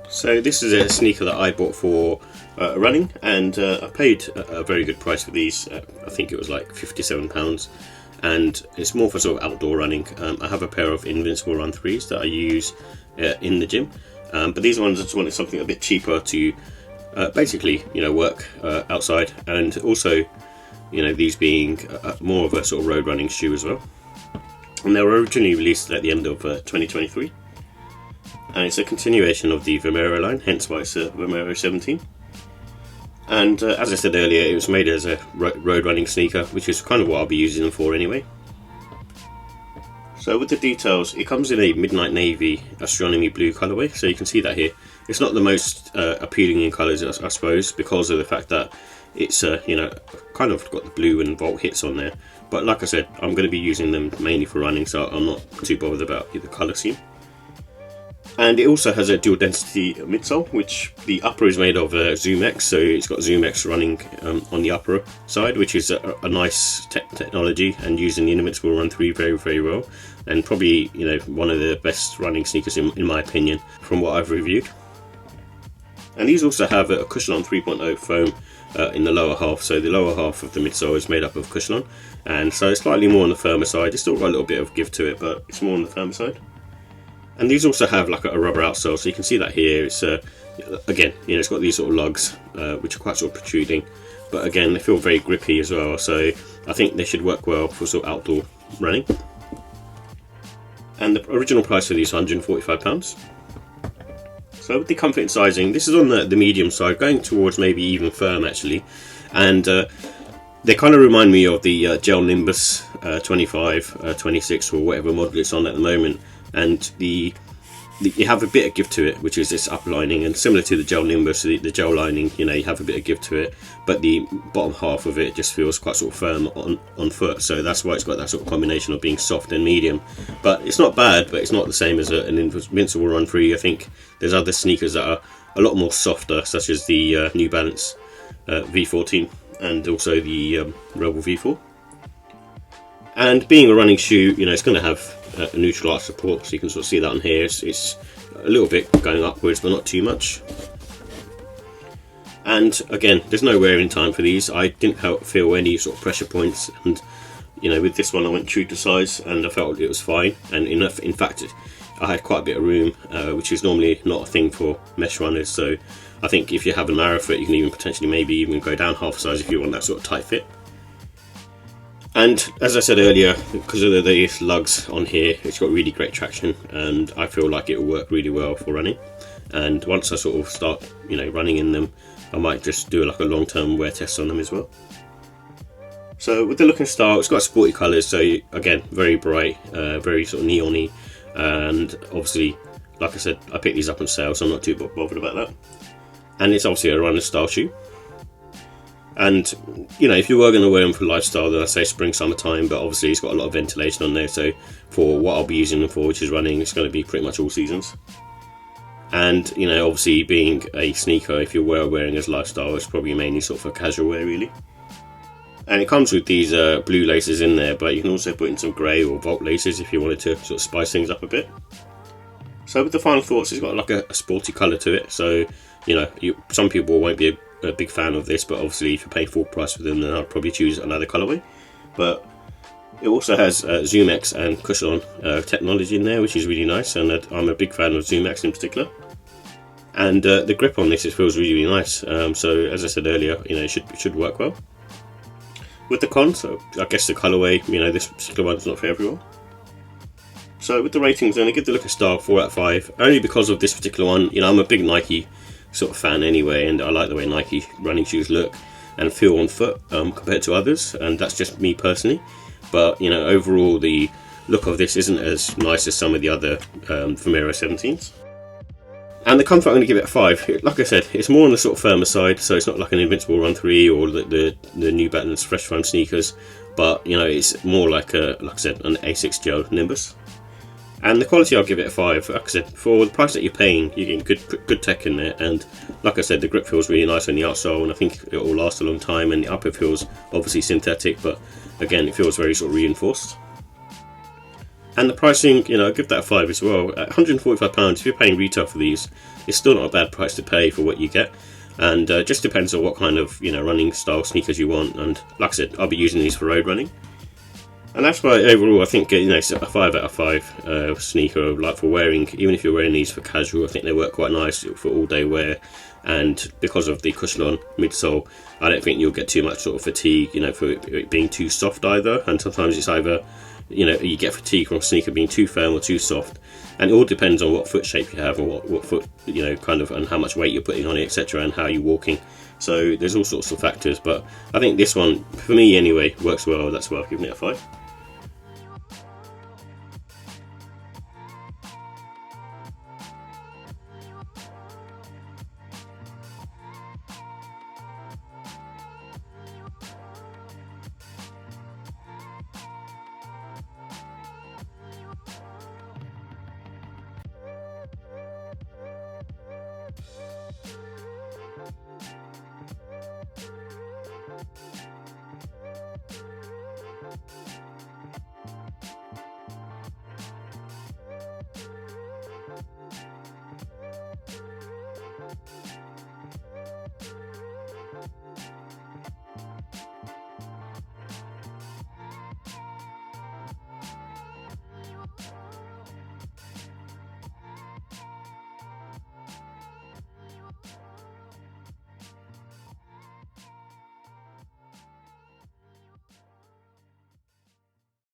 So this is a sneaker that I bought for running, and I paid a very good price for these. I think it was like £57, and it's more for sort of outdoor running. I have a pair of Invincible Run 3s that I use in the gym, but these ones I just wanted something a bit cheaper to basically, work outside, and also, these being more of a sort of road running shoe as well. And they were originally released at the end of 2023. And it's a continuation of the Vomero line, hence why it's a Vomero 17. And as I said earlier, it was made as a road running sneaker, which is kind of what I'll be using them for anyway. So with the details, it comes in a midnight navy astronomy blue colourway, so you can see that here. It's not the most appealing in colours, I suppose, because of the fact that it's kind of got the blue and volt hits on there. But like I said, I'm going to be using them mainly for running, so I'm not too bothered about the colour scheme. And it also has a dual density midsole, which the upper is made of ZoomX, so it's got ZoomX running on the upper side, which is a nice technology, and using the Invincible Run 3 very, very well, and probably one of the best running sneakers in my opinion from what I've reviewed. And these also have a Cushlon 3.0 foam in the lower half, so the lower half of the midsole is made up of Cushlon, and so it's slightly more on the firmer side. It's still got a little bit of give to it, but it's more on the firmer side. And these also have like a rubber outsole, so you can see that here. It's again, it's got these sort of lugs which are quite sort of protruding, but again, they feel very grippy as well. So I think they should work well for sort of outdoor running. And the original price for these are £145. So with the comfort and sizing, this is on the medium side, going towards maybe even firm actually, and they kind of remind me of the Gel Nimbus 25, 26 or whatever model it's on at the moment. And you have a bit of give to it, which is this upper lining, and similar to the Gel Nimbus, the gel lining, you have a bit of give to it, but the bottom half of it just feels quite sort of firm on foot, so that's why it's got that sort of combination of being soft and medium. But it's not bad, but it's not the same as an Invincible Run 3. I think there's other sneakers that are a lot more softer, such as the New Balance V14 and also the Rebel V4. And being a running shoe, it's going to have a neutral arch support, so you can sort of see that on here. It's a little bit going upwards, but not too much. And again, there's no wearing time for these. I didn't feel any sort of pressure points, and with this one I went true to size, and I felt it was fine. And in fact, I had quite a bit of room, which is normally not a thing for mesh runners. So I think if you have a narrow foot, you can even potentially maybe even go down half size if you want that sort of tight fit. And as I said earlier, because of the lugs on here, it's got really great traction, and I feel like it will work really well for running. And once I sort of start, running in them, I might just do like a long-term wear test on them as well. So with the look and style, it's got sporty colours, so again, very bright, very sort of neon-y, and obviously, like I said, I picked these up on sale, so I'm not too bothered about that. And it's obviously a runner style shoe. And if you were going to wear them for lifestyle, then I say spring, summertime, but obviously it's got a lot of ventilation on there, so for what I'll be using them for, which is running, it's going to be pretty much all seasons. And obviously being a sneaker, if you're wearing as lifestyle, it's probably mainly sort of for casual wear really. And it comes with these blue laces in there, but you can also put in some grey or volt laces if you wanted to sort of spice things up a bit. So with the final thoughts, it's got like a sporty colour to it, so some people won't be a big fan of this, but obviously if you pay full price for them, then I'll probably choose another colourway. But it also has ZoomX and Cushlon technology in there, which is really nice, and I'm a big fan of ZoomX in particular. And the grip on this, it feels really, really nice. So as I said earlier, it should work well. With the cons, so I guess the colourway, this particular one's not for everyone. So with the ratings, I'm going to give the look and style 4 out of 5, only because of this particular one. I'm a big Nike sort of fan anyway, and I like the way Nike running shoes look and feel on foot compared to others, and that's just me personally. But overall the look of this isn't as nice as some of the other Vomero 17s. And the comfort, I'm going to give it a 5. Like I said, it's more on the sort of firmer side, so it's not like an Invincible Run 3 or the New Balance Fresh Foam sneakers, but it's more like I said, an A6 Gel Nimbus. And the quality, I'll give it a 5. Like I said, for the price that you're paying, you're getting good tech in there, and like I said, the grip feels really nice on the outsole, and I think it will last a long time, and the upper feels obviously synthetic, but again, it feels very sort of reinforced. And the pricing, you know, I give that a 5 as well. At £145, if you're paying retail for these, it's still not a bad price to pay for what you get. And just depends on what kind of, you know, running style sneakers you want. And like I said, I'll be using these for road running. And that's why overall I think, you know, it's a 5 out of 5 sneaker, like for wearing, even if you're wearing these for casual, I think they work quite nice for all day wear. And because of the Cushlon midsole, I don't think you'll get too much sort of fatigue, you know, for it being too soft either. And sometimes it's either, you know, you get fatigue from a sneaker being too firm or too soft. And it all depends on what foot shape you have, and what foot, you know, kind of, and how much weight you're putting on it, etc., and how you're walking. So there's all sorts of factors, but I think this one, for me anyway, works well. That's why I've given it a 5.